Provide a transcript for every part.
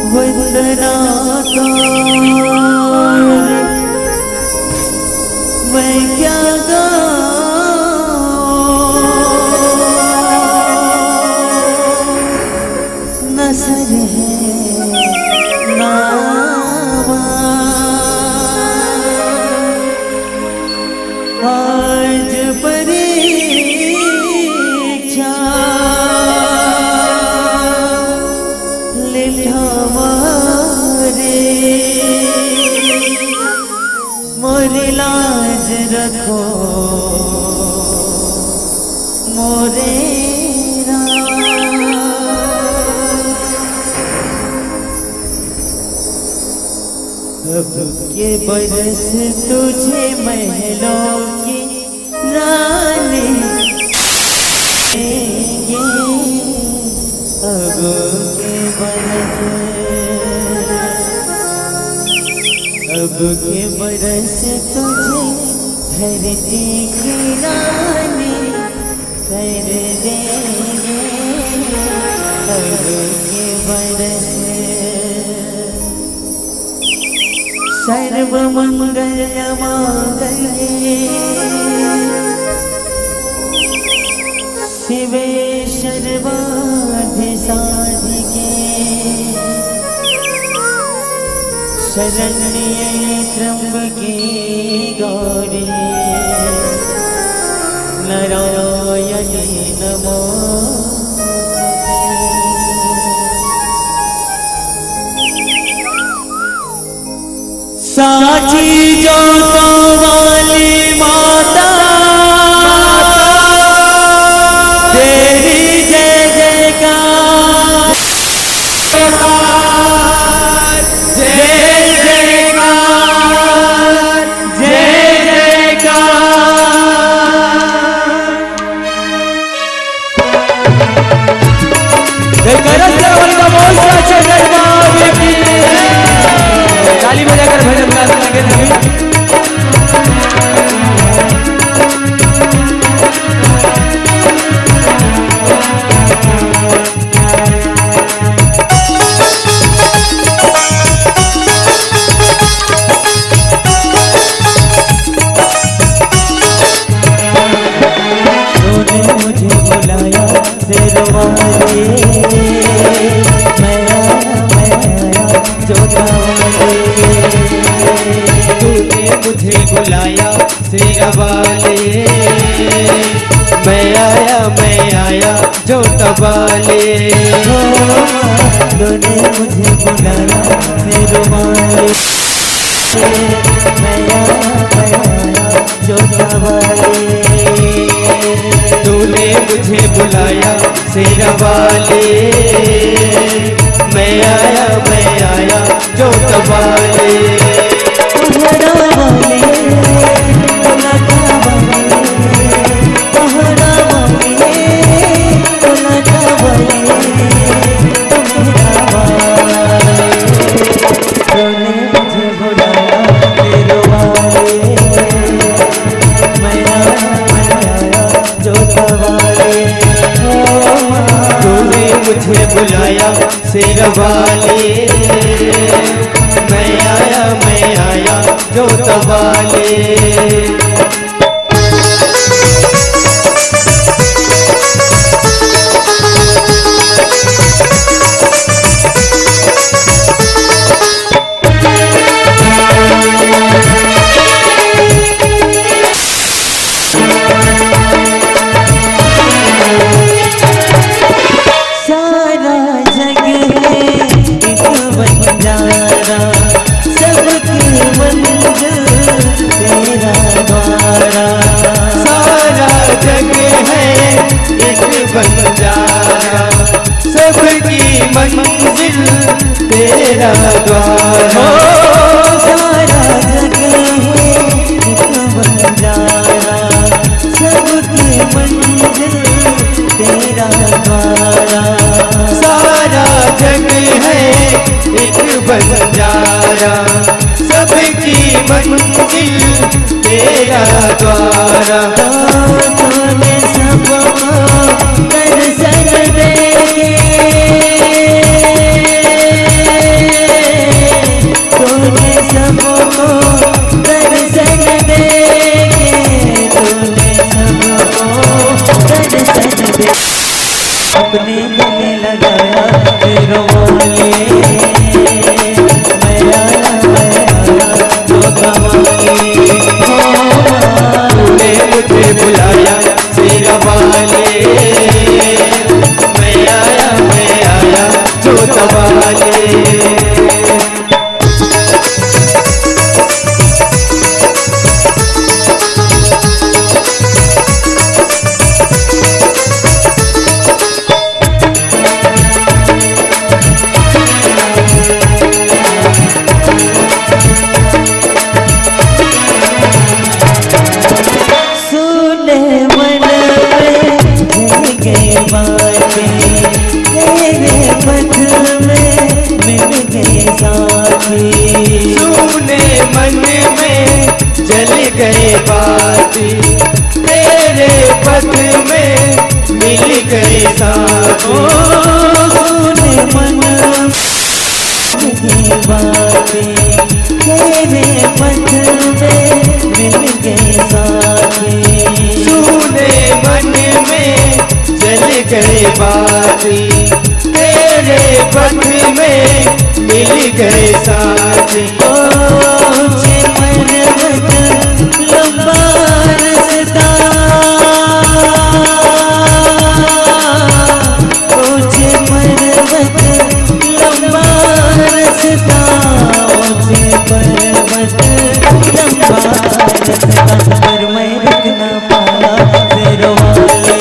वंदना मैं क्या गाऊं, नसर है नामा आज परीक्षा लिठावारे मोरी लाज रखो मोरे अब के बरस तुझे महलों की रानी अब के बरस तुझे धरती की रानी कर देंगे। अब के बरस सर्व मंगल मांगल्ये शिवे सर्वार्थ साधिके शरण्ये त्र्यंबके गौरी नारायणी नमोस्तुते। साची जोतों वाली माता तेरी जय जयकार, जय जयकार, जय जयकार। ताली बजाकर भजन गाने लगे थे। मुझे बुलाया तेरा वाले, मैं आया जोता वाले। तूने मुझे बुलाया तेरे वाले, मैं आया जोता वाले। तूने मुझे बुलाया तेरा वाले, बुलाया शेरवाले, मैं आया जोत वाले। सबकी मंजिल तेरा द्वार, सारा जग है एक बंजारा, सबकी मंजिल तेरा द्वारा, सारा जग है एक बंजारा, सबकी मंजिल तेरा द्वारा। तूने सबको दर्शन दे, तूने सबको दर्शन दे, तूने सबको दर्शन दे, अपने गले लगाया शेरवाले, मैं आया जोत वाले। तूने मुझे बुलाया शेरवाले, मैं आया जोत वाले। सुने मन में जल गए बाती, तेरे पथ में मिल गए साथी। सुने मन की बातें, तेरे पथ में मिल गए साथी। सुने मन में जल गए बाती, तेरे पथ में मिल गए साथी। ऊंचे पर्वत लंबा रास्ता, ऊंचे पर्वत लंबा रास्ता, ऊंचे पर्वत लंबा रास्ता, पर मैं रुक न पाया शेरवाले,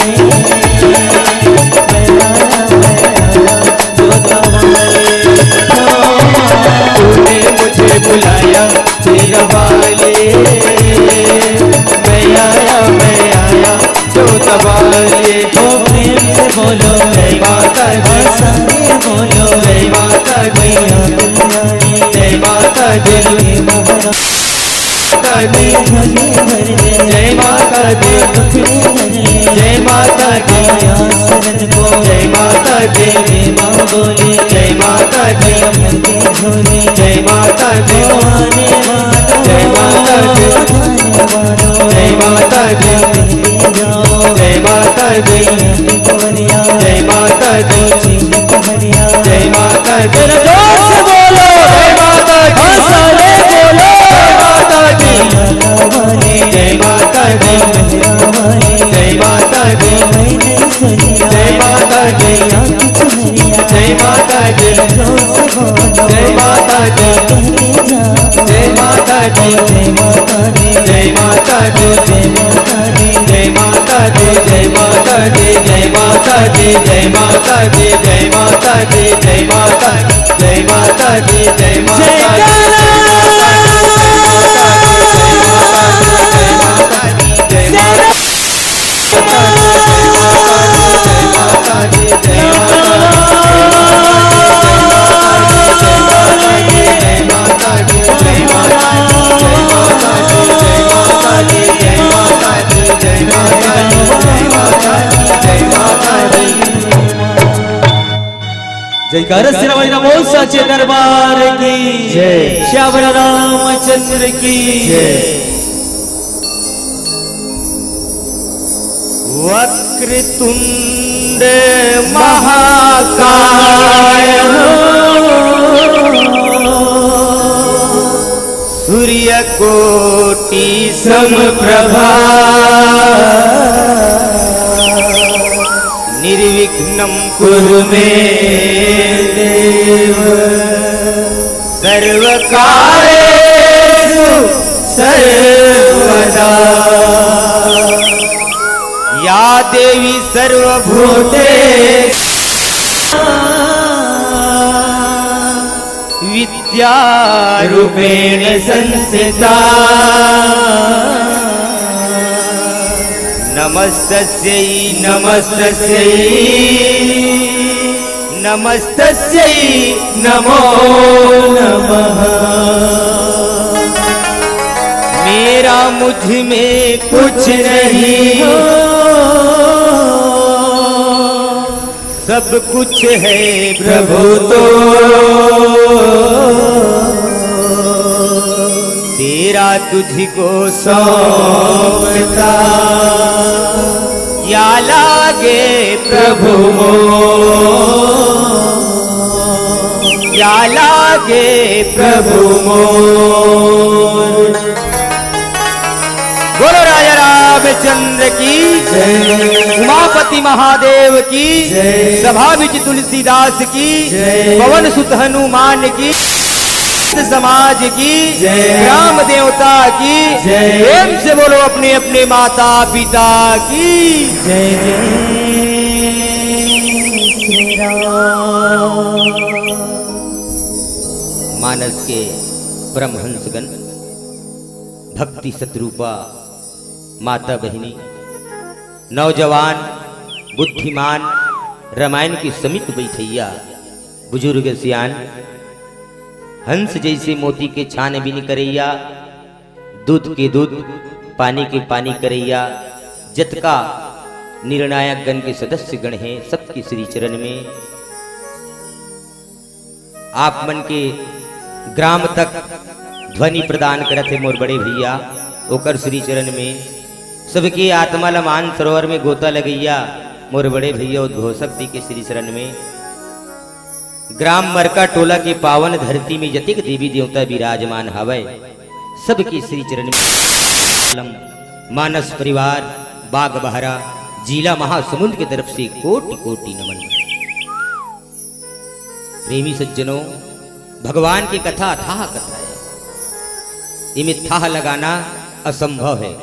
तूने मुझे बुलाया शेरवाले, मैं आया जोत वाले। ओ प्रेम से बोलो जय माता दी, सारे बोलो जय माता दी, जय माता दी, जय माता दी, जय माता दी, जय माता दी, जय माता दी, जय माँ बोली जय माता दी, जय माता दी, जय माता दी, जय माता दी, जय माता दी, जय माता दी, जय माता दी। जोर से बोलो जय माता दी, सारे बोलो जय माता दी, जय माता दी, जय माता दी, जय माता दी, जय माता दी, जय माता दी, जय माता दी, जय माता दी, जय माता दी, जय माता दी, जय माता दी, जय माता दी, जय माता दी, जय माता, जय माता दी, जय माता जयकार श्री नमो सचे दरबार की जय, श्याम रामचंद्र की जय। वक्रतुंड महाकाय सूर्यकोटि समप्रभा निर्विघ्नं कुरु मे देव सर्वकार्येषु सर्वदा। या देवी सर्वभूतेषु विद्यारूपेण संस्थिता नमस्तस्यै नमस्तस्यै नमस्तस्यै नमो नमः। मेरा मुझ में कुछ नहीं हो, सब कुछ है प्रभु तो तेरा तुझको सौंपता। या लागे प्रभु मोर, या लागे प्रभु मोर। बोलो राजा रामचंद्र की जय, उमापति महादेव की जय, सभा विच तुलसीदास की जय, पवन सुत हनुमान की, समाज की जय, ग्राम देवता की जय। प्रेम से बोलो अपने अपने माता पिता की जय। श्री राम। मानस के ब्रह्महंसगण, भक्ति सतरूपा माता बहिनी, नौजवान बुद्धिमान, रामायण की समित बैठैया, बुजुर्ग सियान, हंस जैसे मोती के छान बिन करैया, दूध के दूध पानी के पानी करैया, जतका निर्णायक गण के सदस्य गण हैं, सबके श्री चरण में आप मन के ग्राम तक ध्वनि प्रदान करते मोर बड़े भैया, ओकर श्री चरण में सबके आत्मा लमान सरोवर में गोता लगैया, मोर बड़े भैया उद्घोषक जी के श्री चरण में ग्राम मरका टोला के पावन धरती में जतिक देवी देवता विराजमान हवै, सबके श्री चरण में मानस परिवार बाग बहरा जिला महासमुंद की तरफ से कोटि कोटि नमन। प्रेमी सज्जनों, भगवान की कथा अथाह कथा है, इनमें थाह लगाना असंभव है।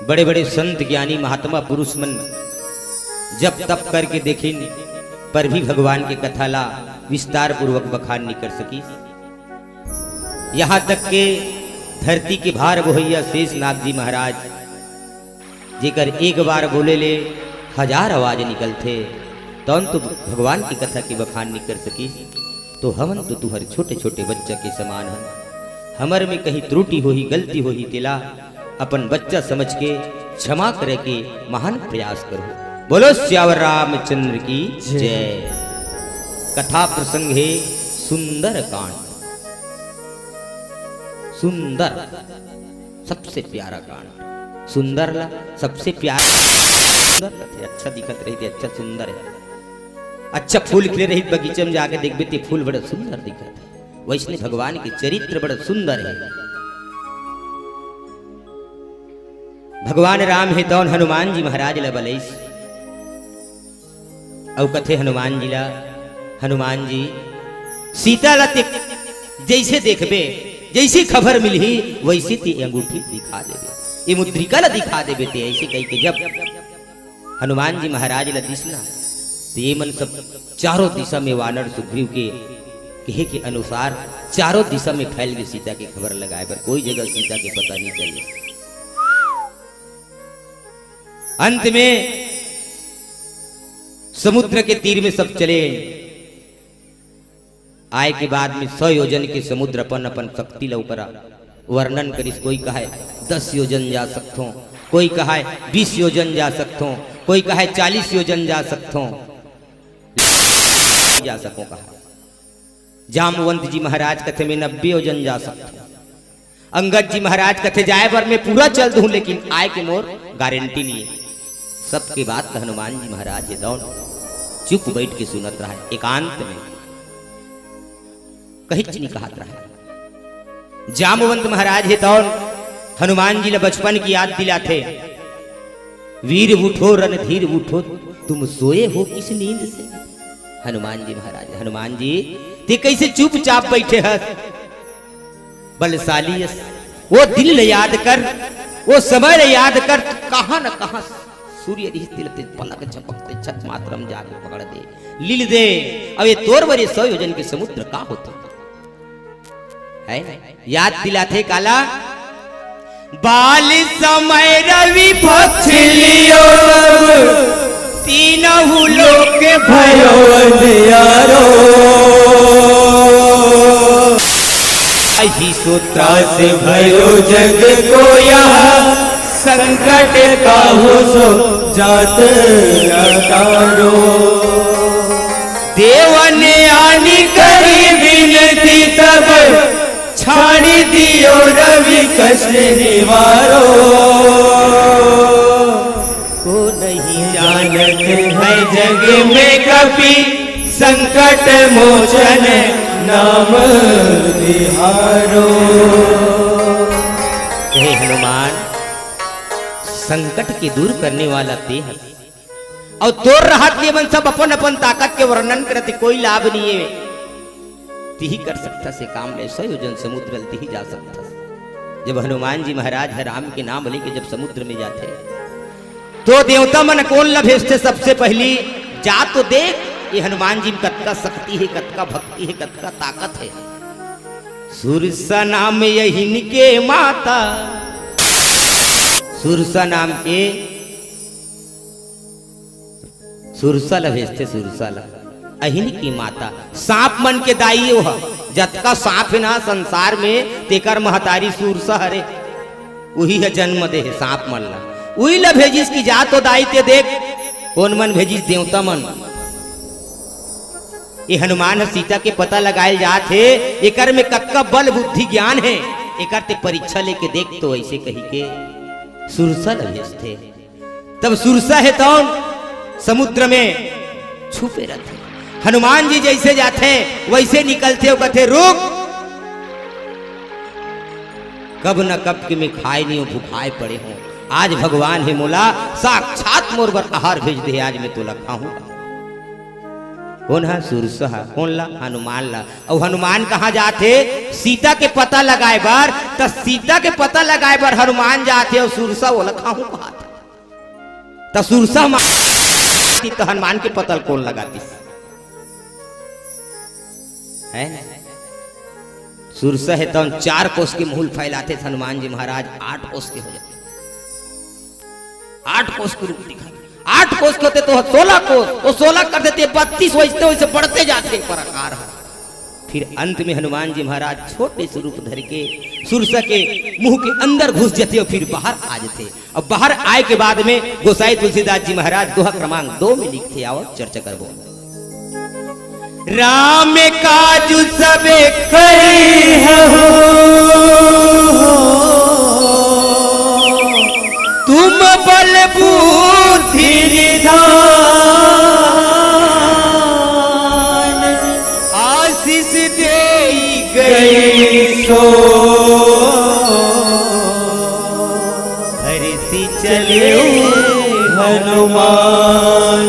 बड़े बड़े संत ज्ञानी महात्मा पुरुष मन जब तप करके देखें पर भी भगवान की कथा ला विस्तार पूर्वक बखान नहीं कर सकी। यहां तक के धरती के भार बोहैया शेषनाग जी महाराज जेकर एक बार बोले ले 1000 आवाज निकलते, तो भगवान की कथा की बखान नहीं कर सकी। तो हमन तो तुहर छोटे छोटे बच्चा के समान हन, हमर में कहीं त्रुटि होही गलती होही तिला अपन बच्चा समझ के क्षमा करे के महान प्रयास करो। बोलो श्यावर रामचंद्र की जय। कथा प्रसंग है सुंदर कांड। सुंदर सबसे प्यारा कांड, सुंदर ला सबसे प्यारा, सुंदर अच्छा दिखत रही, अच्छा सुंदर है, अच्छा फूल खिले रही बगीचे में जाके देखबे ते फूल बड़ा सुंदर दिखत है। वैष्णव भगवान के चरित्र बड़ा सुंदर है। भगवान राम है तो हनुमान जी महाराज ला बलैस औ कथे हनुमान जी ला, हनुमान जी सीता ला जैसे देखबे, जैसी खबर मिली वैसे ते अंगूठी दिखा देबे, ये मुद्रिका ला दिखा देबे ते ऐसे कह के जब हनुमान जी महाराज ला दिसना तो ये मन सब चारों दिशा में वानर सुग्रीव के कहे के अनुसार चारों दिशा में फैल गई सीता की खबर लगाए, पर कोई जगह सीता के पता नहीं चले। अंत में समुद्र के तीर में सब चले आए के बाद में 100 योजन के समुद्र अपन अपन शक्ति लौकरा वर्णन करिस। कोई कहे 10 योजन जा सकतो, कोई कहे 20 योजन जा सकतो, कोई कहे 40 योजन जा सकतो। नहीं जा सको कहा। जामवंत जी महाराज कथे में 90 योजन जा सकते। अंगद जी महाराज कथे जाए पर मैं पूरा चल दूं, लेकिन आय के मोर गारंटी नहीं है। सबके बात हनुमान जी महाराज ये दौड़ चुप बैठ के सुनत रहा, एकांत में कहीं नहीं कहत रहा। जामवंत महाराज हे दौड़ हनुमान जी ने बचपन की याद दिलाते, वीर उठो रणधीर उठो, तुम सोए हो किस नींद से। हनुमान जी महाराज, हनुमान जी ते कैसे चुपचाप बैठे हैं। बलशाली वो दिल ले याद कर, वो समय ले याद कर, कहां न कहां सूर्य रिश्ते पलक झपकते छत मातरम जाके पकड़ दे लील दे। अब ये तोर बरे 100 योजन के समुद्र का होता है। याद दिलाते काला, बाल समय रवि पक्ष लियो, तीनों लोक भयो अंधियारो, अही सोता से भयो जग को यहाँ, संकट का हो सो जात अकारो। देव ने आनी करी विनती तब, छाड़ी दियो रवि कष्ट निवारो, को नहीं जानत है जग में कपि, संकट मोचन नाम निहारो। हे हनुमान, संकट के दूर करने वाला ते है, और तोर राहत देवन सब अपन अपन ताकत के वर्णन करते, कोई लाभ नहीं है। ही कर सकता से काम ले 100 योजन समुद्र ही जा सकता। जब हनुमान जी महाराज राम के नाम लेके जब समुद्र में जाते, तो देवता मन कौन ला भेजते सबसे पहली, जा तो देख ये हनुमान जी में कतका शक्ति है, कतका भक्ति है, कतका ताकत है। सुरसा नाम यही के माता, सुरसा नाम के सुरसा ला भेजते, सुरसा ला अहिन की माता, सांप मन के दाई हो, जतका सांप है ना संसार में, तेकर महतारी सुरसा हरे, वही है जन्म दे है सांप मन ला, वही ला भेजिस की जा तो दाई ते देख कौन मन भेजिस, देवता मन। ये हनुमान सीता के पता लगाए जात है, एकर में कक्का बल बुद्धि ज्ञान है, एकर ते परीक्षा लेके देख, तो ऐसे कही के सुरसा ला भेजते। तब सुरसा है तो समुद्र में छुपे रहते, हनुमान जी जैसे जाते वैसे निकलते हो, कहते रुक, कब न कब के मैं खाए नहीं हो, भूखाए पड़े हो, आज भगवान है मोला साक्षात मोर बर आहार भेज दे, आज मैं तो लखा हूं। कौन है सुरसा, कौन ला, हनुमान ला। और हनुमान कहाँ जाते, सीता के पता लगाए बार, तो सीता के पता लगाए बार हनुमान जाते, और सुरसा वो लखा हूं कहा था, तो सुरसा तो हनुमान के पता कौन लगाती है। सुरसा है तो 4 कोस के मूल फैलाते थे हनुमान जी महाराज, 8 कोस के हो जाते, 8 कोस के रूप दिखाते, 8 कोस के होते तो 16 कोस, वो 16 कर देते, 32 वैसे वैसे बढ़ते जाते प्रकार। फिर अंत में हनुमान जी महाराज छोटे स्वरूप धर के सुरसा के मुंह के अंदर घुस जाते और फिर बाहर आ जाते। अब बाहर आए के बाद में गोसाई तुलसीदास जी महाराज दोहा क्रमांक 2 में लिखते, आओ चर्चा करबो। राम काज सबे करी हो, तुम बल बुद्धि निधान, आशीष दे गई सो, हरसी चले हनुमान।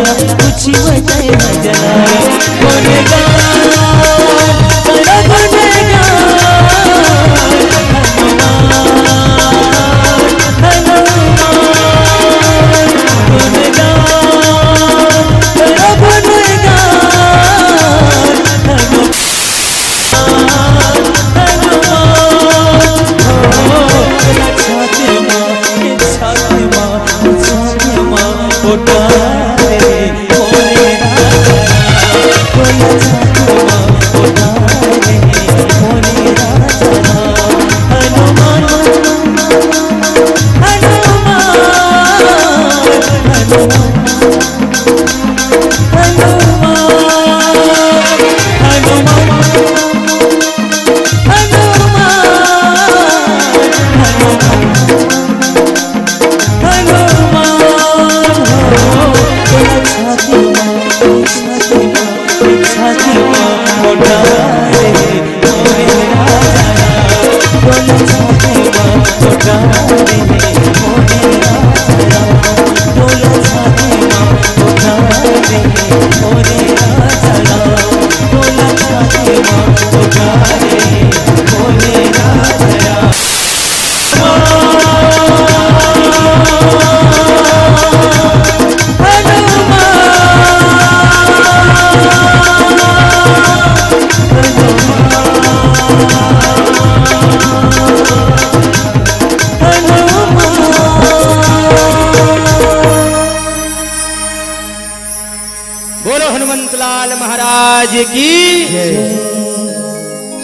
कुछ बताए न जलाए गुनगान करो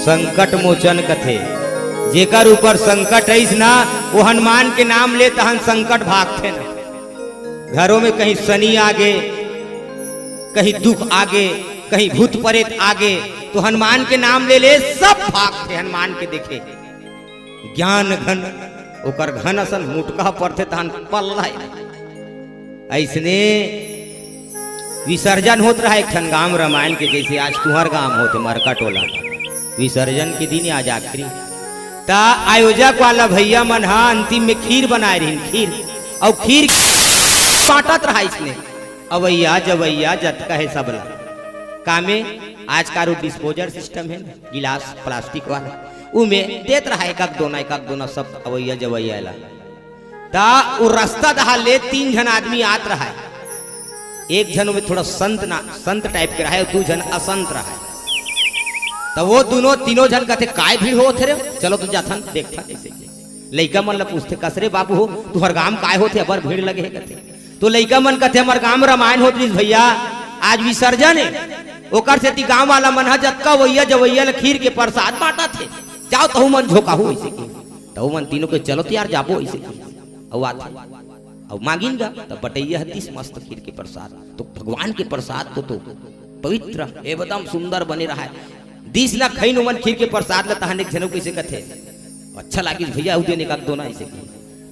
संकट मोचन कथे जेकर ऊपर संकट है ना वो हनुमान के नाम ले तहन संकट भागते ना। घरों में कहीं शनि आगे, कहीं दुख आगे, कहीं भूत प्रेत आगे, तो हनुमान के नाम ले ले सब भागते हनुमान के देखे। ज्ञान घन ओकर घन असन मुटका पड़ते तहन पल्ला ऐसने विसर्जन होत रहा एक ठन गांव रामायण के जैसे आज तुहर गांव होते मरका टोला विसर्जन के दिन आज आखिरी ता आयोजक वाला भैया मन हा अंतिम में खीर बनाए रही खीर और खीर बांटत रहा इसने अवैया जवैया जतका है सबला कामे आज का डिस्पोजल सिस्टम है गिलास प्लास्टिक वाला उमें देत रहा एक दोना सब अवैया जवैया ला ता वो रास्ता दहा ले 3 जन आदमी आत रहा है। एक जन में थोड़ा संत टाइप के रहा है, 2 जन असंत रहा है। तो वो तीनों जन कहते काय भीड़ हो थे रे चलो तू जाथन देखता कैसे लइका मन ला पूछते कसरे बाबू हो तुहर गांव काय होते अबर भीड़ लगे है कहते तो लइका मन कहते हमार गांव रामायण होत रही भैया आज विसर्जन है ओकर से ती गांव वाला मन जतका वैया जवैया खीर के प्रसाद बांटा थे जाओ तहु मन झोका हो ऐसे की तहु मन तीनों के चलो यार जाबो ऐसे की औ आते और मांगिनगा तब बटैया हतीस मस्त खीर के प्रसाद तो भगवान के प्रसाद तो पवित्र एकदम सुंदर बने रहा है। 10 लाख खई नुमन खीर के प्रसाद ला तहन एक जनों कैसे कथे अच्छा लागी भैया उदे ने एक दोना ऐसे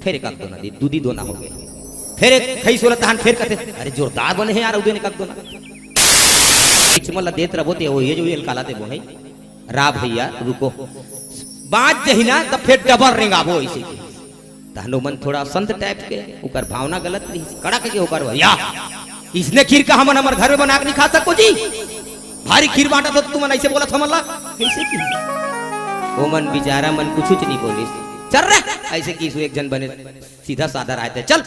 फिर एक दोना दी दूधी दोना हो गए फिर एक खई सोला तहन फिर कथे अरे जोरदार बने हैं यार उदे ने एक दोना इचमल देत रबो ते वो ये जो ये काला दे बो है रा भैया रुको बात जहिना तब फिर डबल रेंगाबो ऐसे हनुमान थोड़ा संत टाइप के ऊपर भावना गलत नहीं कड़क के ऊपर भैया इसने खीर का हम हमारे घर में बना के नहीं खा सको जी भारी खीर बांटा तो तुम ऐसे बोला था मल्ला कैसे की वो मन बेचारा मन कुछ नहीं बोली चल रहा ऐसे की एक जन बने सीधा साधा रहते चल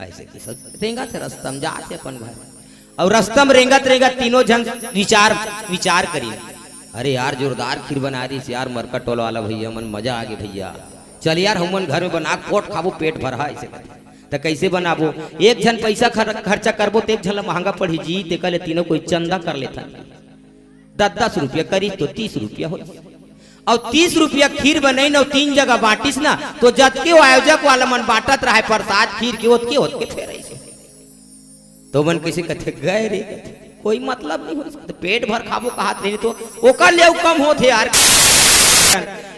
ऐसे की रेंगा थे रस्तम जाते अपन घर और रस्तम रेंगत रेंगत तीनों जन विचार करी अरे यार जोरदार खीर बना रही यार मरकट टोल वाला भैया मन मजा आ गया भैया चल यार हम घर में बना कोट खाबो पेट भरा ऐसे तो कैसे बनाबो एक जन पैसा खर्चा करबो तो एक जन महंगा पड़ी जी ते कले तीनों कोई चंदा कर लेता 10-10 रुपया करी तो 30 रुपया हो और 30 रुपया खीर बने न 3 जगह बांटिस ना तो जत के आयोजक वाला मन बांटत रहा प्रसाद खीर के होत के फेर ऐसे तो मन कैसे कथे गए रे कोई मतलब नहीं हो सकता पेट भर खाबो कहात नहीं तो ओकर ले कम होत है यार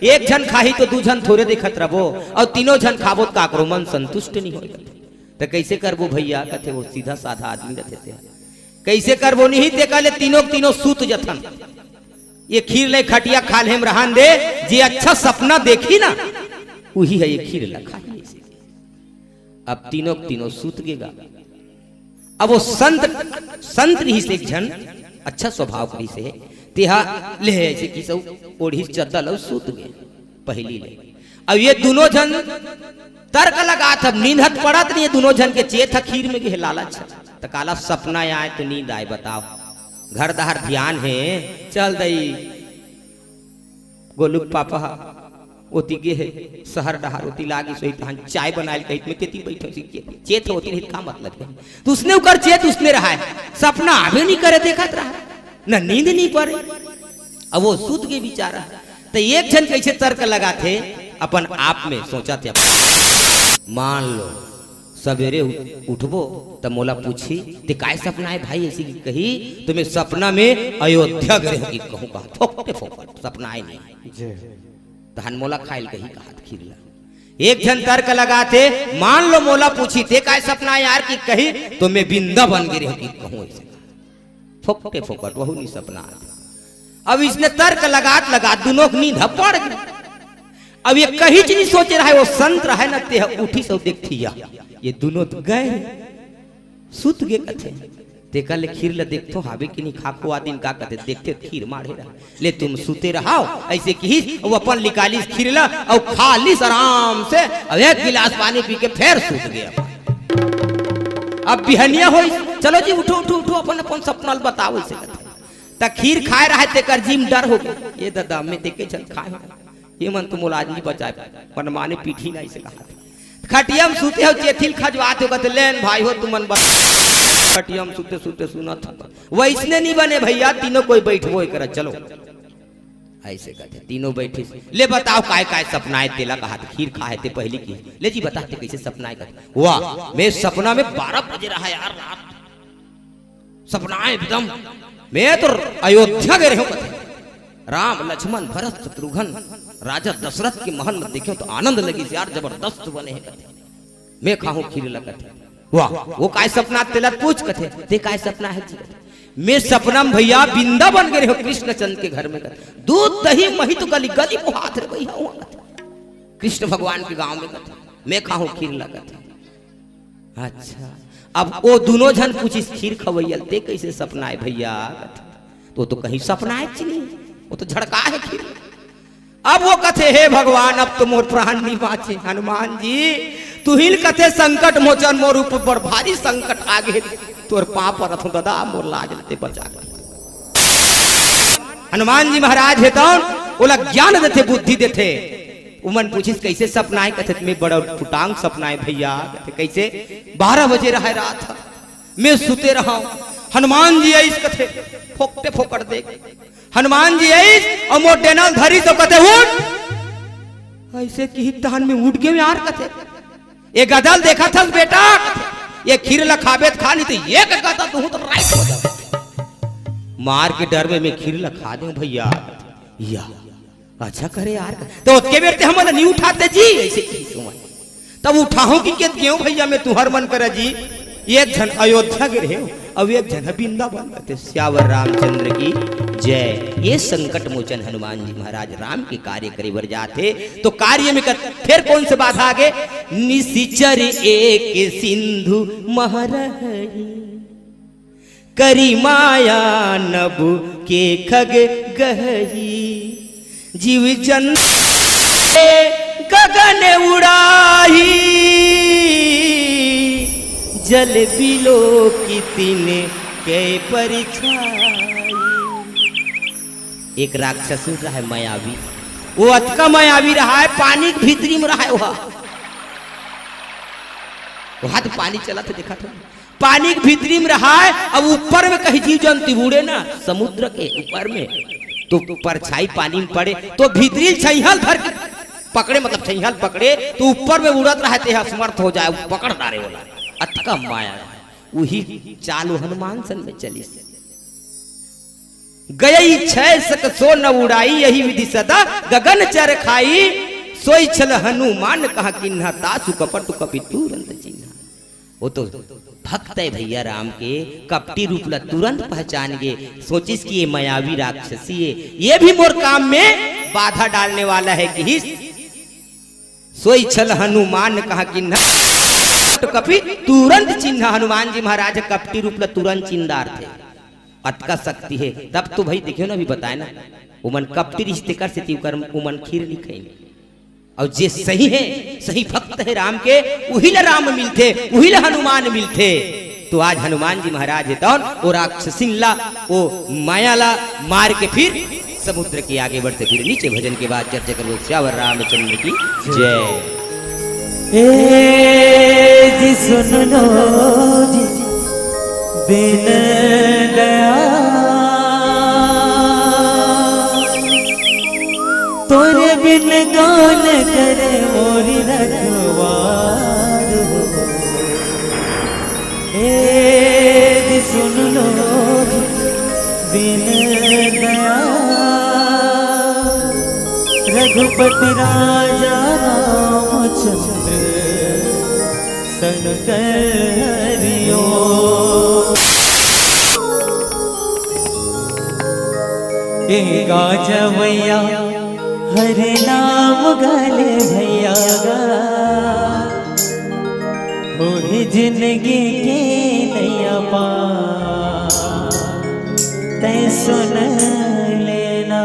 एक जन खाही तो 2 जन थोड़े देखत रहो और तीनों जन खाबो काकरो मन संतुष्ट नहीं हो तो कैसे करबो भैया कथे वो सीधा साधा आदमी रहते थे कैसे करबो नहीं देखा ले तीनों सूत जथन ये खीर ले खटिया खा लेम रहन दे जे अच्छा सपना देखी ना वही है ये खीर ला खाई अब तीनों सूत गेगा अब वो संत रही से एक जन अच्छा स्वभाव करी से तेहा ले ऐसे की सब ओढ़ी चद्दल सूत गए पहली ले। अब ये दोनों जन तर्क लगा था, नींद पड़त नहीं, दोनों जन के चेत खीर में के लालच तो काला सपना आए तो नींद आए। बताओ घर दहर ध्यान है, चल दई गोलू पापा ओती गे है शहर डहार ओती लागी सोई तहन चाय बनाए कहीं में तेती बैठो सीखे चेत होती नहीं का मतलब है। तो उसने उकर चेत उसने रहा है, सपना आवे नहीं करे देखत रहा न नींद नहीं पड़े। अब वो सूत के बेचारा तो एक जन कैसे तर्क लगा थे अपन आप में सोचा थे, मान लो सवेरे उठबो तो मोला पूछी ते काय सपना है भाई, ऐसी कही तुम्हें सपना में अयोध्या गए की कहूँ कहा फोकटे फोकट सपना है नहीं तहन मोला खाइल कही कहा खीरला। एक जन तर्क लगा थे, मान लो मोला पूछी थे काय सपना है यार की कही तो मैं बिंदा बन गई की कहूँ ऐसे फोकटे फोकट वह नहीं सपना। अब इसने तर्क लगा दोनों की नींद पड़ गई। अब ये कहीं नहीं सोच रहा है, वो संत रहा है ना ते उठी सब देखती ये दोनों तो गए सुत गए कथे ते कल खीर ल देखतो हावे कि नहीं खाको आदिन का कहते देखते खीर मारे रहा ले तुम सुते रहो ऐसे की वो अपन निकाली खीर ला और खा ली आराम से। अब एक गिलास पानी पी के फिर सूत गया। अब बिहनिया हो, चलो जी उठो उठो उठो अपन अपन सपना बताओ ऐसे त खीर खाए रहा है तेकर जीम डर हो गया। ये दादा में देखे चल खाए ये मन तो मुलाज नहीं बचाए पर माने पीठी ना ऐसे कहा खटियम सूते हो चेथिल खजवाते हो कहते लेन भाई हो तुमन खटियम सूते सूते सुना था वैसने नहीं बने भैया तीनों कोई बैठबो कर चलो ऐसे कहते तीनों बैठे ले बताओ काय काय सपना है तेला कहा खीर खाए थे पहली की ले जी बताते कैसे सपना है। वाह मैं सपना में 12 बजे रहा यार रात सपना है एकदम मैं तो अयोध्या गए रहे हूँ राम लक्ष्मण भरत शत्रुघ्न राजा दशरथ के महल में देखे तो आनंद लगी यार जबरदस्त बने हैं कथे मैं खाऊं खीर लगते। वाह वो काय सपना तेला पूछ कथे ते काय सपना है जी मैं सपना में भैया बिंदा बन गए हो कृष्ण चंद के घर में कथे दूध दही मही तो गली गली को हाथ रे भैया हुआ कथे कृष्ण भगवान के गांव में कथे मैं खाऊं खीर लगते। अच्छा अब वो दोनों जन पूछी खीर खवैयल ते कैसे सपना है भैया तो कहीं सपना है नहीं वो तो झड़का है खीर। अब वो कथे हे भगवान अब तो मोर प्राण नहीं बाचे हनुमान जी तू हिल कथे संकट मोचन मोर ऊपर पर भारी संकट आगे तोर पाप पर रथो दादा मोर लाज लेते बचा हनुमान जी महाराज है कौन ओला ज्ञान देते बुद्धि देते उमन पूछिस कैसे सपना है कथे में बड़ा फुटांग सपना है भैया कथे कैसे 12 बजे रहा रात मैं सुते रहा हनुमान जी ऐस कथे फोकटे फोकट दे हनुमान जी ऐस और मोर डेनल धरी तो कथे उठ ऐसे की तहन में उठ गए यार कथे ये गदल देखा था बेटा ये खीर ला खाबे खा ली तो ये कहता तू तो राइट हो जा मार के डर में मैं खीर ला खा दूं भैया या अच्छा करे यार तो उसके बेटे हम नहीं उठाते जी ऐसे तब उठाऊं कि क्यों भैया मैं तुहर मन करे जी एक जन अयोध्या के रहे अब एक जन वृंदावन कहते श्यावर रामचंद्र की जय। ये संकट मोचन हनुमान जी महाराज राम के कार्य करे बर जाते तो कार्य में फिर कौन से बाधा आगे निशिचर एक सिंधु महरही करी माया नभु के खग गही जीव जन गगन उड़ाही जल बिलो की तीने के परिछाई। एक राक्षस रहा है मायावी वो अतका मायावी रहा है पानी के भीतरी में रहा है वहां तो पानी चला था देखा था पानी के भीतरी में रहा है। अब ऊपर में कहीं जीव जंतु उड़े ना समुद्र के ऊपर में तो परछाई पानी में पड़े तो भीतरी छहियाल धर के पकड़े मतलब छहियाल पकड़े तो ऊपर में उड़त रहा है समर्थ हो जाए पकड़ डारे वाला अतका माया वही चालू हनुमान सन में चली गई छह सक सो न उड़ाई यही विधि सदा गगन चर खाई सोई छल हनुमान कहा किन्हा तासु कपटु कपि तुरंत चिन्हा। वो तो भक्त है भैया राम के कपटी रूप ला तुरंत पहचान गए सोचिस कि ये मायावी राक्षसी है ये भी मोर काम में बाधा डालने वाला है कि सोई छल हनुमान कहा कि कपट कपि तुरंत चिन्ह। हनुमान जी महाराज कपटी रूप तुरंत चिन्हदार थे। अतका शक्ति है तब तो भाई देखियो ना अभी बताए ना उमन कपटी रिश्ते कर से उमन खीर नहीं खाई। और जे सही है सही भक्त है राम के वही ला राम मिलते वही ला हनुमान मिलते। तो आज हनुमान जी महाराज है तो वो राक्षसिन ला वो माया ला मार के फिर समुद्र के आगे बढ़ते। फिर नीचे भजन के बाद चर्चा करो। श्यावर रामचंद्र की जय। जी सुन लो जी बिन दया तोरे बिन कौन करे मोरी रखवार हो। जी सुन लो जी बिन दया रघुपति राजा रामचंद्र संकरियो। गाजा भैया हरे नाम गाले भैया गा हो जिंदगी के नैया पा तै सुन लेना।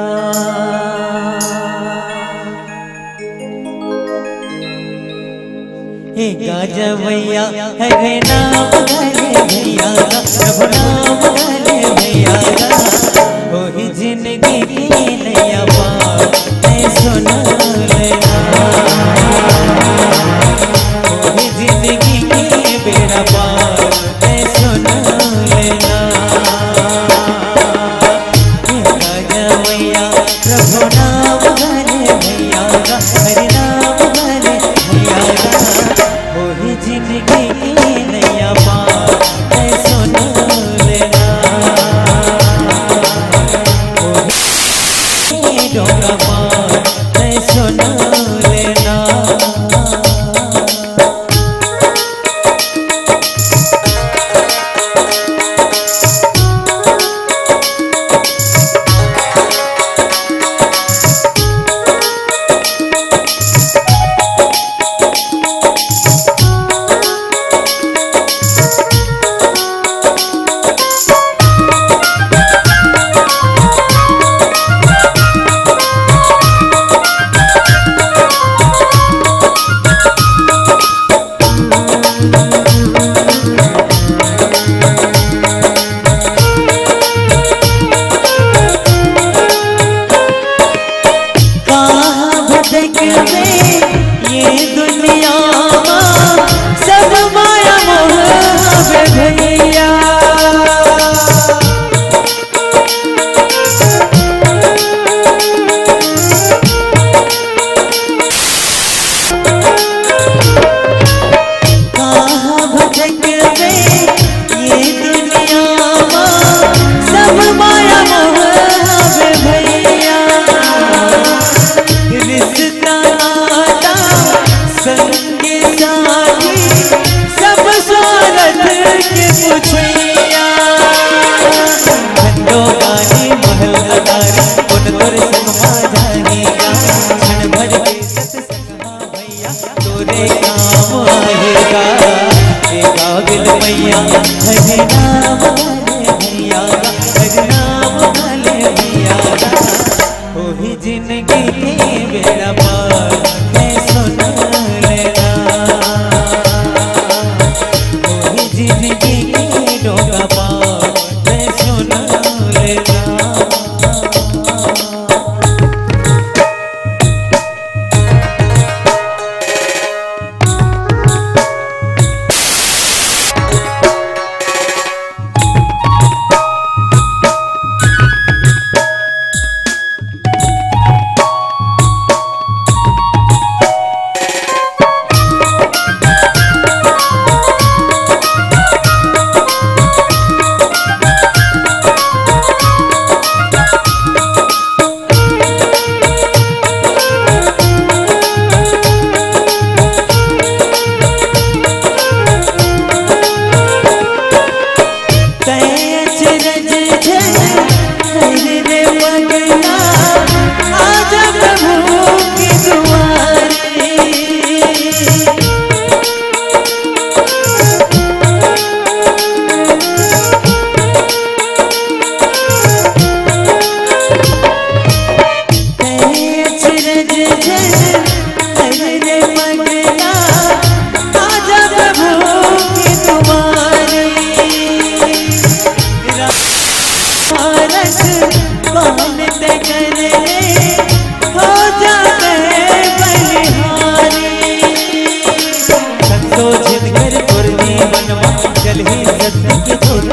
गाजा भैया हरे नाम गाले भैया गा प्रभु नाम गाले भैया गा हो जिंदगी की नैया पार तै सुन लेना। हो जिंदगी की बेड़ा पार तै सुन लेना। गाजा भैया प्रभु नाम गाले भैया गा हरि नाम गाले भैया गा हो जिंदगी की नैया पार तै सुन लेना। डोंगा पार तै सुन लेना।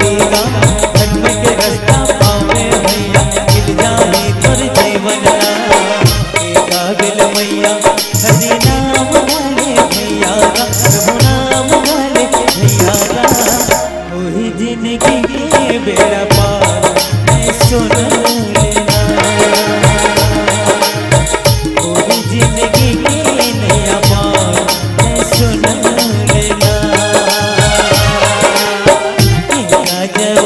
दीना धर्म के रास्ता पावे भैया मिल जाए तोर जीवन गावेल मैया हरि नाम वाले भैया प्रभु नाम वाले भैया वही जिंदगी के बेड़ा पार मैं सुन लेना वही जिंदगी के नया पार मैं सुन लेना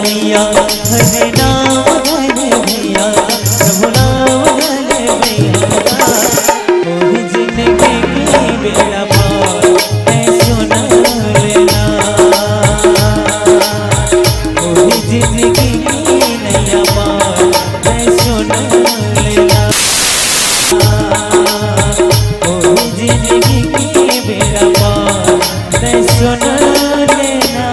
भैया हरे नाम वाले भैया प्रभु नाम वाले भैया वही जिंदगी की बेड़ा पार मैं सुन लेना वही जिंदगी की नया पार मैं सुन लेना वही जिंदगी की बेड़ा पार मैं सुन लेना।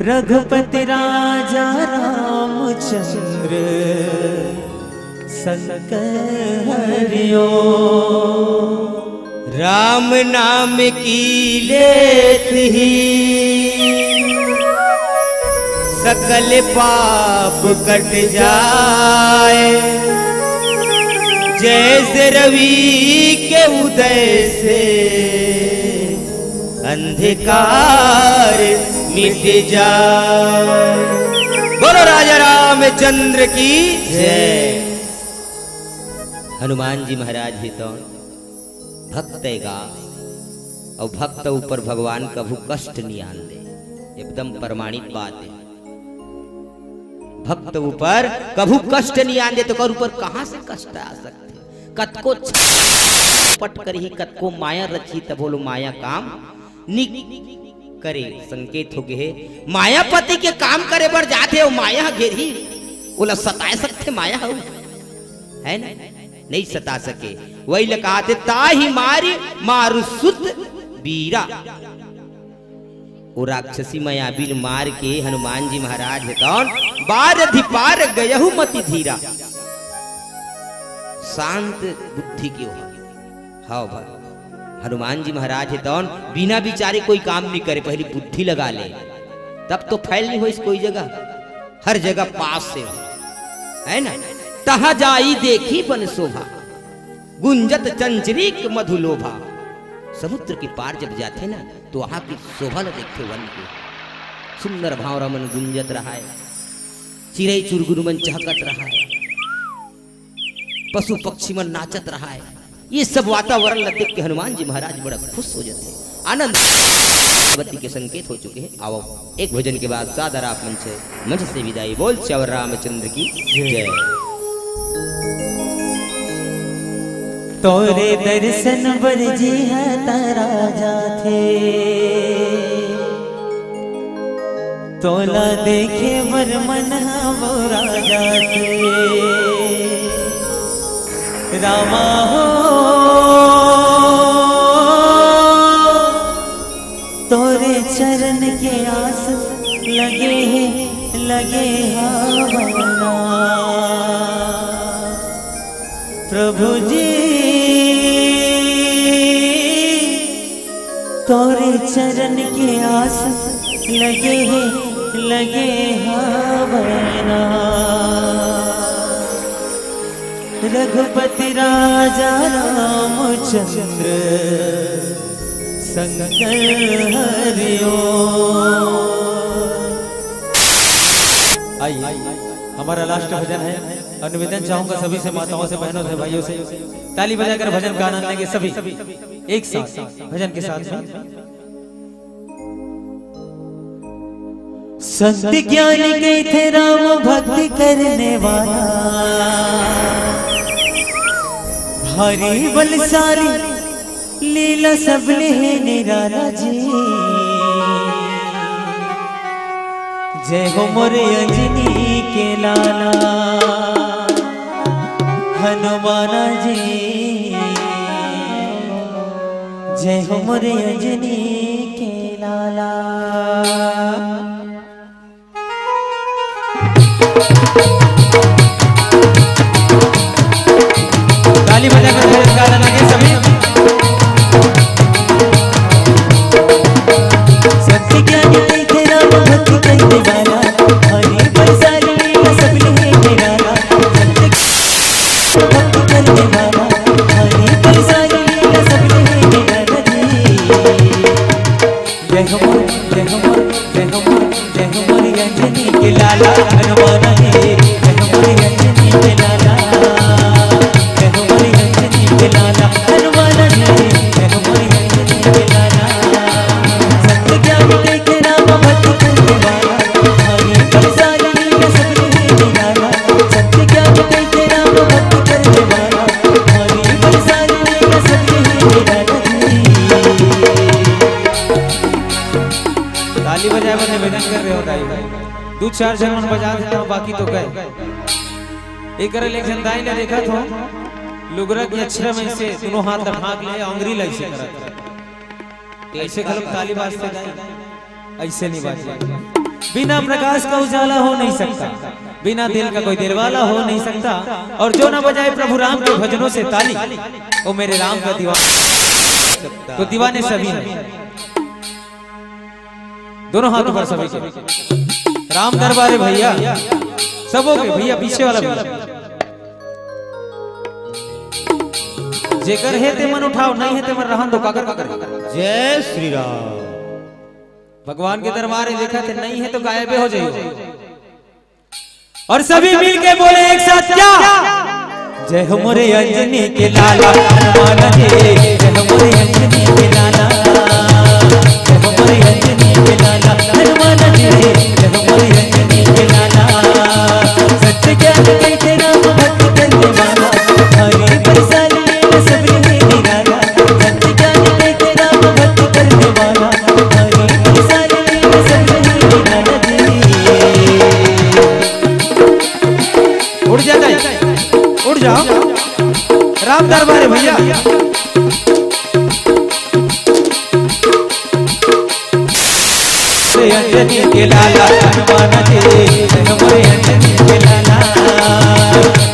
रघुपति राजा रामचंद्र संकर हरिओ राम नाम की लेत ही सकल पाप कट जाए जैसे रवि के उदय से अंधकार मिट जाए। बोलो राजा रामचंद्र की जय। हनुमान जी महाराज ही तो भक्त गा और भक्त ऊपर भगवान कभू कष्ट नहीं आन दे, एकदम प्रमाणित बात है। भक्त ऊपर कभू कष्ट नहीं आन दे तो कर ऊपर कहां से कष्ट आ सकते। कतको पट करी कतको माया रची तब बोलो माया काम नि करे संकेत हो गए मायापति के काम करे बर जाते हो माया घेरी बोला सता सकते माया हो है ना नहीं सता सके। वही लकाते ताही मारी मारु सुत बीरा वो राक्षसी मायाबीन मार के हनुमान जी महाराज हेतौन बार अधिपार गयहु मति धीरा। शांत बुद्धि क्यों हाँ भाई हनुमान जी महाराज हेतौन बिना विचारे कोई काम नहीं करे, पहली बुद्धि लगा ले तब तो फैल नहीं हो इस कोई जगह, हर जगह पास से है ना। तहा जाई देखी बन शोभा गुंजत चंचरीक मधुलोभा। समुद्र के पार जब जाते ना तो वहां की शोभा न देखते वन को सुंदर भाव रमन गुंजत रहा है, चिड़ै चुरगुर मन चहकत रहा है, पशु पक्षी मन नाचत रहा है। ये सब वातावरण देख के हनुमान जी महाराज बड़ा खुश हो जाते हैं, आनंद के संकेत हो चुके हैं। आओ एक भजन के बाद सादर आप मंच से विदाई बोल श्यावर रामचंद्र की जय। तोरे दर्शन बर जी है राजा थे तोला देखे बर मन वो राजा थे रामा हो तोरे चरण के आस लगे हमारा प्रभु जी तोरे चरण के आस लगे हमारा। रघुपति राजा रामचंद्र संकर हरिओ। आइए हमारा लास्ट भजन है और निवेदन चाहूंगा सभी से, माताओं से, बहनों से, भाइयों से ताली बजाकर भजन का आनंद लेंगे सभी एक साथ भजन के साथ में। संत ज्ञानी गए थे राम भक्ति करने वाला भारी बलशाली लीला सबले है निराला जी। जय हो मोरे अंजनी के लाला हनुमाना जी, जय हो मोरे अंजनी के लाला। ताली बजाकर भजन गाना लगे सभी। सत्य क्या नहीं तेरा भक्ति करने वाला हरी बरसाली का सब ले निराला भक्ति करने वाला हरी बरसाली का सब ले निराला जय हो जय हो जय हो जय हो मोरी अंजनी के लाला हनुमान जी जय हो मोरी अंजनी के लाला जय हो मोरी अंजनी के लाला हनुमान जी जय हो मोरी अंजनी के लाला सत्य ज्ञान के राम भक्ति करने वाला हरि बरसाली का सब ले निराला सत्य ज्ञान के राम भक्ति करने वाला हरि बरसाली का सब ले निराला ताली बजाए बने निवेदन कर रहे हो दाई भाई दो चार जन बजा देता हूँ बाकी तो गए एक करे ले जनदाई ने देखा तो लुगरा की अक्षर में से दोनों हाथ ढाक ले अंगरी लाई से करा ऐसे खलम ताली बाजते दाई ऐसे नहीं बाजे बिना प्रकाश का उजाला हो नहीं सकता बिना दिल का कोई दिलवाला हो नहीं सकता और जो ना बजाए प्रभु राम के भजनों से ताली वो मेरे राम का दीवाना तो दीवाने सभी हैं दोनों हाथों पर सभी के राम दरबार भैया सबों के भैया पीछे वाला भैया जेकर है ते मन उठाओ नहीं है ते मन रहन दो काकर काकर जय श्री राम। भगवान के दरबार में देखा थे नहीं है तो गायब हो जाइए और सभी मिल के बोले एक साथ क्या जय हो मोरे अंजनी के लाला हनुमान जी जय हो मोरे अंजनी के लाला जय हो मोरे अंजनी के लाला हनुमान जी जय हो मोरे अंजनी के लाला सत्य ज्ञान के तेरा भक्ति करने वाला हरि बरसाली का सब ले निराला सत्य ज्ञान के तेरा भक्ति करने वाला हरि बरसाली का सब ले निराला उड़ जाता है उड़ जाओ राम दरबार भैया अंजनी के लाला हनुमान जी जय हो मोरे अंजनी के लाला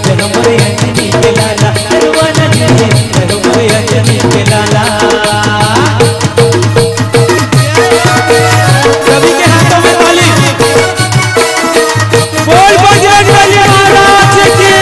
जय हो मोरे अंजनी के लाला हनुमान जी जय हो मोरे अंजनी के लाला सभी के हाथों में ताली बोल बजरंगबली महाराज की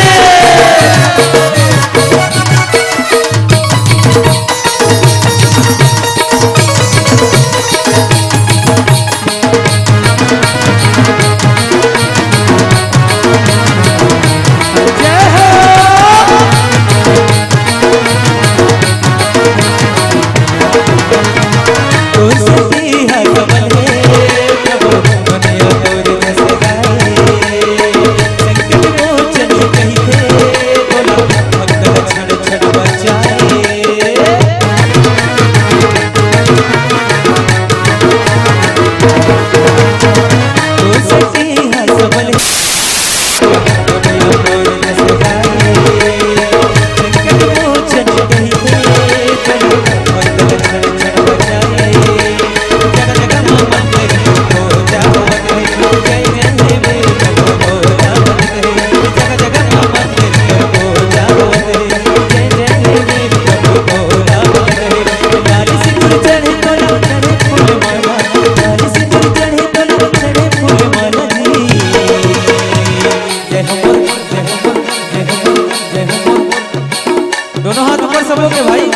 दोनों हाथ ऊपर सबों के भाई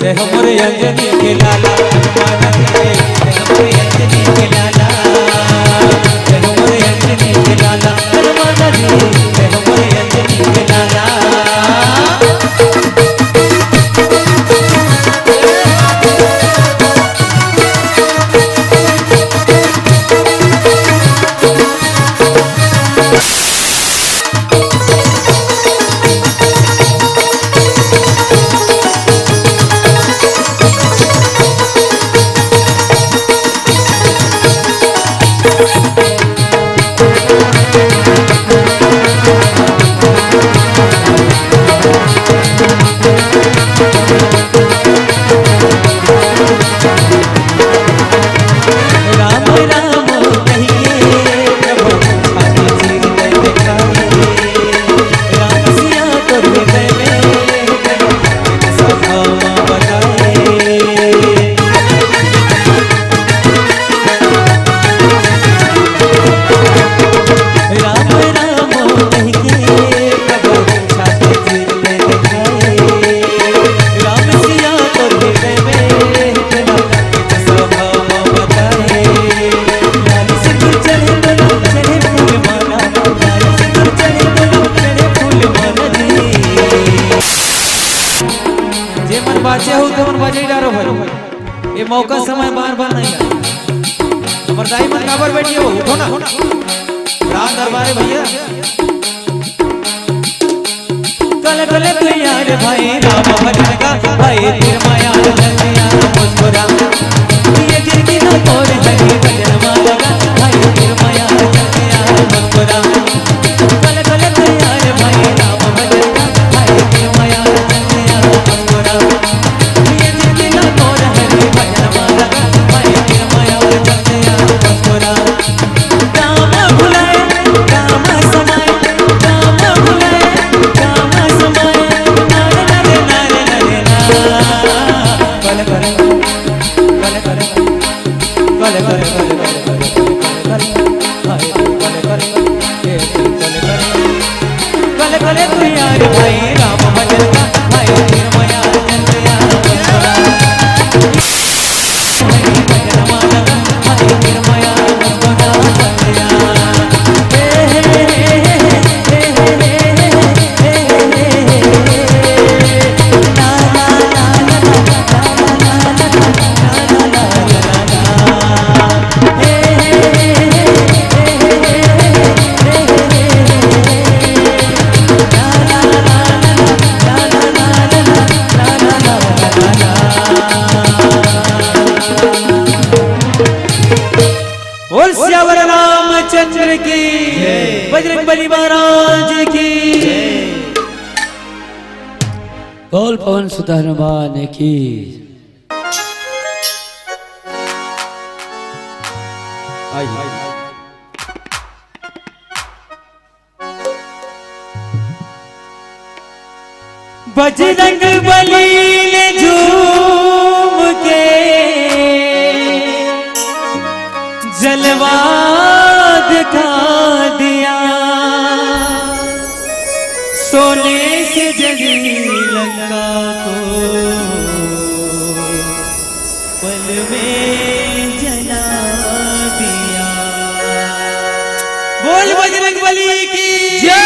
जय हो मोरे अंजनी के लाला हनुमान जी जय हो मोरे अंजनी के लाला जय हो मोरे अंजनी के लाला हनुमान जी जय हो मोरे अंजनी के लाला ये मौका समय बार बार नहीं आए। हमारे दाई मन काबर बैठी हो, उठो ना रात दरबारे भैया। कल कल यार भाई राम भजन का भाई तेरे माया लगिया मुस्कुरा ये जिंदगी ना तोड़ हरी भजन माला का भाई तेरे माया लगिया मुस्कुरा। कल कल यार भाई राम भजन का भाई तेरे माया लगिया मुस्कुरा ये जिंदगी ना तोड़ हरी भजन माला का भाई तेरे माया लगिया मुस्कुरा। राम भुलाए राम समाए राम भुलाए राम समाए नारे नारे नारे नारे ना कल कल कल कल कल कल कल कल तू यार भाई राम भजन का भाई तेरे माया जंतया मुस्कुरा भाई भजन माला का भाई तेरे माया मुस्कुरा जंतया और श्यावर रामचंद्र की बजरंग बली महाराज की बोल पवन सुत हनुमान की। बजरंग बली ने झूम के जलवा दिखा दिया सोने से जगी लंका को पल में जला दिया। बोल बजरंग बली की जय।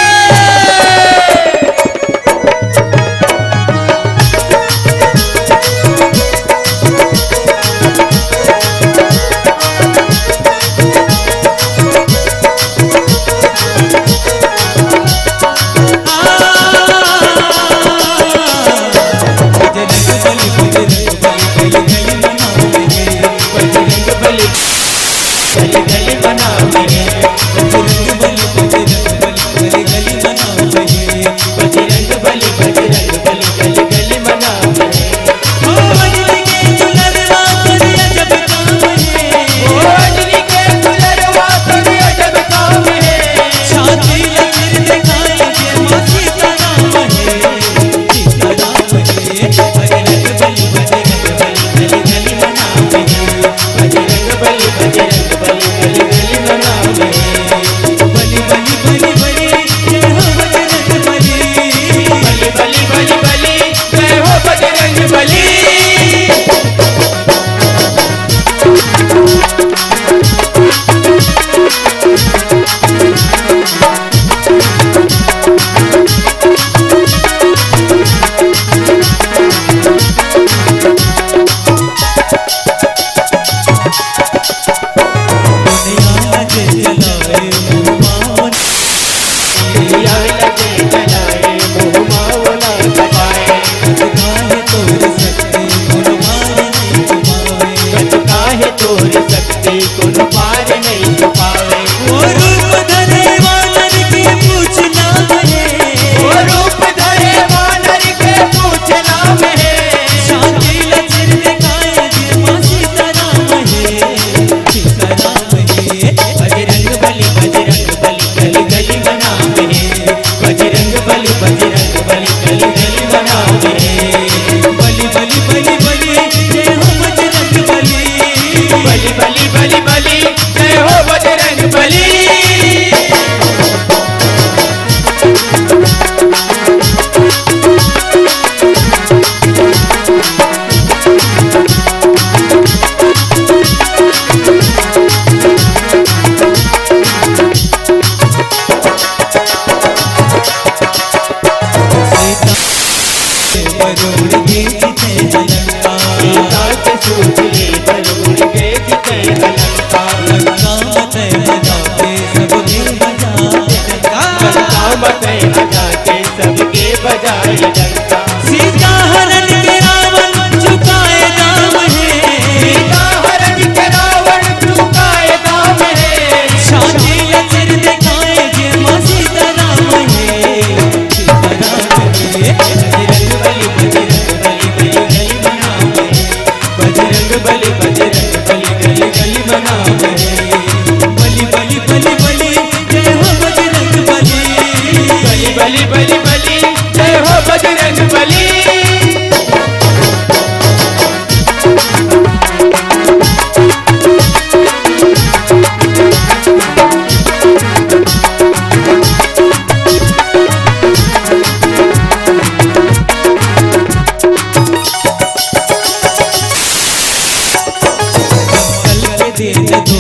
बली बली बली बजरंग बली बजरंग बली गली गली मनाम है। बली बली बली बली जय हो बजरंग बली। बली बली बली बली जय हो बजरंग बली। दे दे